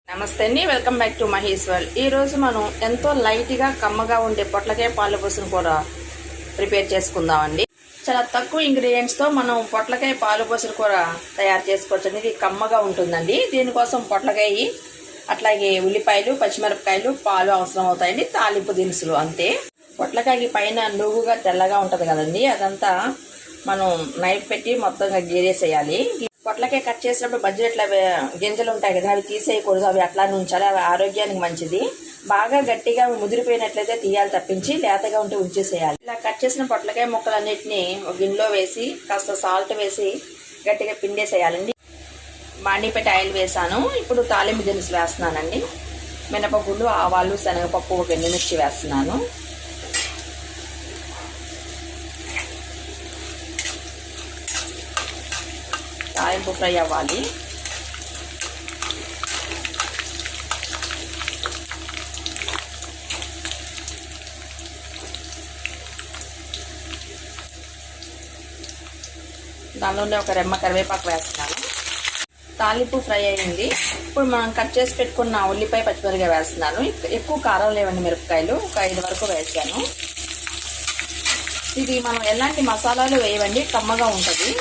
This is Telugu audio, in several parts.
నమస్తే అండి, వెల్కమ్ బ్యాక్ టు మహేశ్వర్. ఈరోజు మనం ఎంతో లైట్గా కమ్మగా ఉండే పొట్లకాయ పాలు పోసిన కూర ప్రిపేర్ చేసుకుందామండి. చాలా తక్కువ ఇంగ్రీడియంట్స్తో మనం పొట్లకాయ పాలు పోసిన కూర తయారు చేసుకోవచ్చు. ఇది కమ్మగా ఉంటుందండి. దీనికోసం పొట్లకాయ, అట్లాగే ఉల్లిపాయలు, పచ్చిమిరపకాయలు, పాలు అవసరం అవుతాయండి. తాలింపు దినుసులు అంతే. పొట్లకాయకి పైన నువ్వుగా తెల్లగా ఉంటుంది కదండి, అదంతా మనం నైఫ్ పెట్టి మొత్తంగా గీరేసేయాలి. పొట్లకాయ కట్ చేసినప్పుడు మధ్యలో ఇట్లా గింజలు ఉంటాయి కదా, అవి తీసేయకూడదు. అవి అట్లానే ఉంచాలి, అవి ఆరోగ్యానికి మంచిది. బాగా గట్టిగా ముదిరిపోయినట్లయితే తీయాలి తప్పించి, లేతగా ఉంటే ఉంచేసేయాలి. ఇలా కట్ చేసిన పొట్లకాయ ముక్కలన్నిటిని ఒక గిన్నెలో వేసి కాస్త సాల్ట్ వేసి గట్టిగా పిండేసేయాలండి. బాండీ పెట్టి ఆయిల్ వేసాను. ఇప్పుడు తాలింపు దినుసులు వేస్తున్నానండి. మినపగుళ్ళు, ఆవాలు, శనగపప్పు, ఒక ఎండుమిర్చి వేస్తున్నాను. తాలింపు ఫ్రై అవ్వాలి. దానిలోనే ఒక రెమ్మ కరివేపాకు వేస్తున్నాను. తాలింపు ఫ్రై అయింది. ఇప్పుడు మనం కట్ చేసి పెట్టుకున్న ఉల్లిపాయ, పచ్చిమిరపకాయ వేస్తున్నాను. ఎక్కువ కారం లేవండి మిరపకాయలు, ఒక 5 వరకు వేసాను. ఇది మనం ఎలాంటి మసాలాలు వేయవండి, కమ్మగా ఉంటుంది.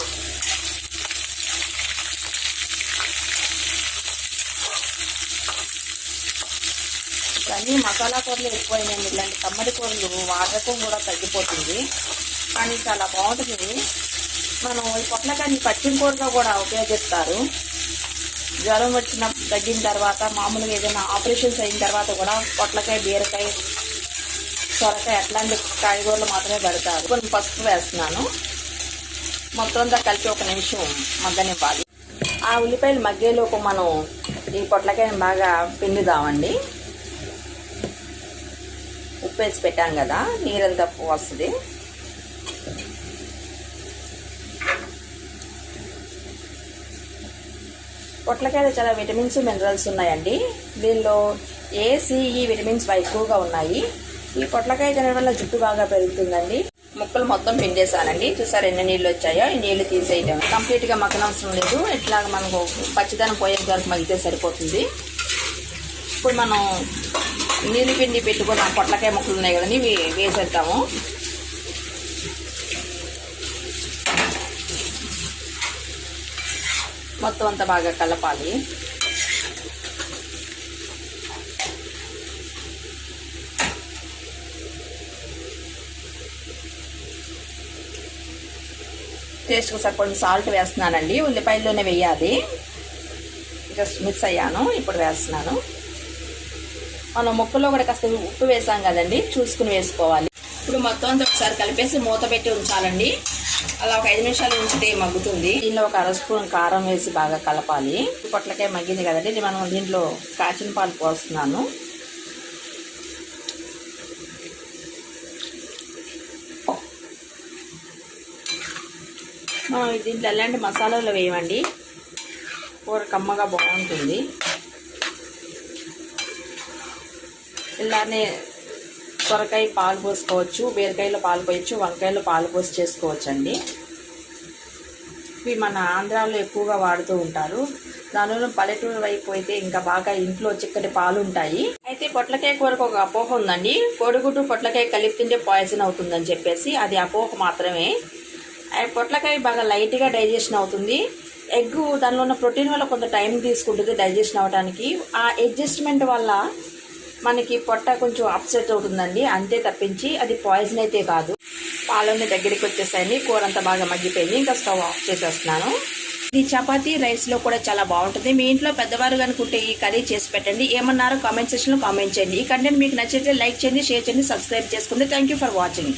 కానీ మసాలా కూరలు ఎక్కువైనాయండి. ఇలాంటి కమ్మడి కూరలు వాడకం కూడా తగ్గిపోతుంది, కానీ చాలా బాగుంటుంది. మనం ఈ పొట్లకాయని పచ్చిన కూరగా కూడా ఉపయోగిస్తారు. జ్వరం తగ్గిన తర్వాత, మామూలుగా ఏదైనా ఆపరేషన్స్ అయిన తర్వాత కూడా పొట్లకాయ, బీరకాయ, సొరకాయ అట్లాంటి కాయగూరలు మాత్రమే పెడతారు. కొన్ని పసుపు వేస్తున్నాను. మొత్తం అంతా కలిపి ఒక నిమిషం మగ్గనివ్వాలి. ఆ ఉల్లిపాయలు మగ్గేలోపు మనం ఈ పొట్లకాయని బాగా పిండుదామండి. ఉప్పు వేసి పెట్టాం కదా, నీరంతా వస్తుంది. పొట్లకాయలు చాలా విటమిన్స్, మినరల్స్ ఉన్నాయండి. దీనిలో ఏ, సి, ఈ విటమిన్స్ ఎక్కువగా ఉన్నాయి. ఈ పొట్లకాయ తినడం వల్ల జుట్టు బాగా పెరుగుతుందండి. ముక్కలు మొత్తం పిండేసానండి. చూసారు ఎన్ని నీళ్ళు వచ్చాయో. ఈ నీళ్లు తీసేయడం, కంప్లీట్గా మగ్గనవసరం లేదు. ఇట్లా మనకు పచ్చిదనం పోయేంత వరకు మగ్గితే సరిపోతుంది. ఇప్పుడు మనం నీళ్ళు పిండి పెట్టుకున్న పొట్లకాయ ముక్కలు ఉన్నాయి కదండి, ఇవి వేసేద్దాము. మొత్తం అంతా బాగా కలపాలి. టేస్ట్కి సరిపడిన సాల్ట్ వేస్తున్నానండి. ఉల్లిపాయల్లోనే వేయాలి. జస్ట్ మిక్స్ అయ్యాను, ఇప్పుడు వేస్తున్నాను. మనం ముక్కల్లో కూడా కాస్త ఉప్పు వేసాం కదండి, చూసుకుని వేసుకోవాలి. ఇప్పుడు మొత్తం అంతా ఒకసారి కలిపేసి మూత పెట్టి ఉంచాలండి. అలా ఒక 5 నిమిషాలు ఉంచితే మగ్గుతుంది. దీనిలో ఒక 1/2 స్పూన్ కారం వేసి బాగా కలపాలి. పొట్లకాయ మగ్గింది కదండి, ఇది మనం దీంట్లో కాచిన పాలు పోస్తున్నాను. దీంట్లో ఎలాంటి మసాలాలు వేయమండి, కూర కమ్మగా బాగుంటుంది. ఇలానే సొరకాయ పాలు పోసుకోవచ్చు, బీరకాయలో పాలు పోయచ్చు, వంకాయలో పాలు పోసి చేసుకోవచ్చు అండి. ఇవి మన ఆంధ్రాలో ఎక్కువగా వాడుతూ ఉంటారు. దానిలో పల్లెటూరు వైపు అయితే ఇంకా బాగా ఇంట్లో చిక్కటి పాలు ఉంటాయి. అయితే పొట్లకాయ కూరకు ఒక అపోహ ఉందండి. కోడిగుడ్డు పొట్లకాయ కలిపి తింటే పాయిజన్ అవుతుందని చెప్పేసి, అది అపోహ మాత్రమే. పొట్లకాయ బాగా లైట్గా డైజెషన్ అవుతుంది. ఎగ్ దానిలో ఉన్న ప్రోటీన్ వల్ల కొంత టైం తీసుకుంటుంది డైజెషన్ అవ్వడానికి. ఆ అడ్జస్ట్మెంట్ వల్ల మనకి పొట్ట కొంచెం అప్సెట్ అవుతుందండి, అంతే తప్పించి అది పాయిజన్ అయితే కాదు. పాలన్నీ దగ్గరికి వచ్చేసాయండి. కూర అంతా బాగా మగ్గిపోయింది. ఇంకా స్టవ్ ఆఫ్ చేసేస్తున్నాను. ఇది చపాతీ, రైస్లో కూడా చాలా బాగుంటుంది. మీ ఇంట్లో పెద్దవారు అనుకుంటే ఈ కర్రీ చేసి పెట్టండి. ఏమన్నారో కామెంట్ సెక్షన్లో కామెంట్ చేయండి. ఈ కంటెంట్ మీకు నచ్చితే లైక్ చేయండి, షేర్ చేయండి, సబ్స్క్రైబ్ చేసుకోండి. Thank you for watching.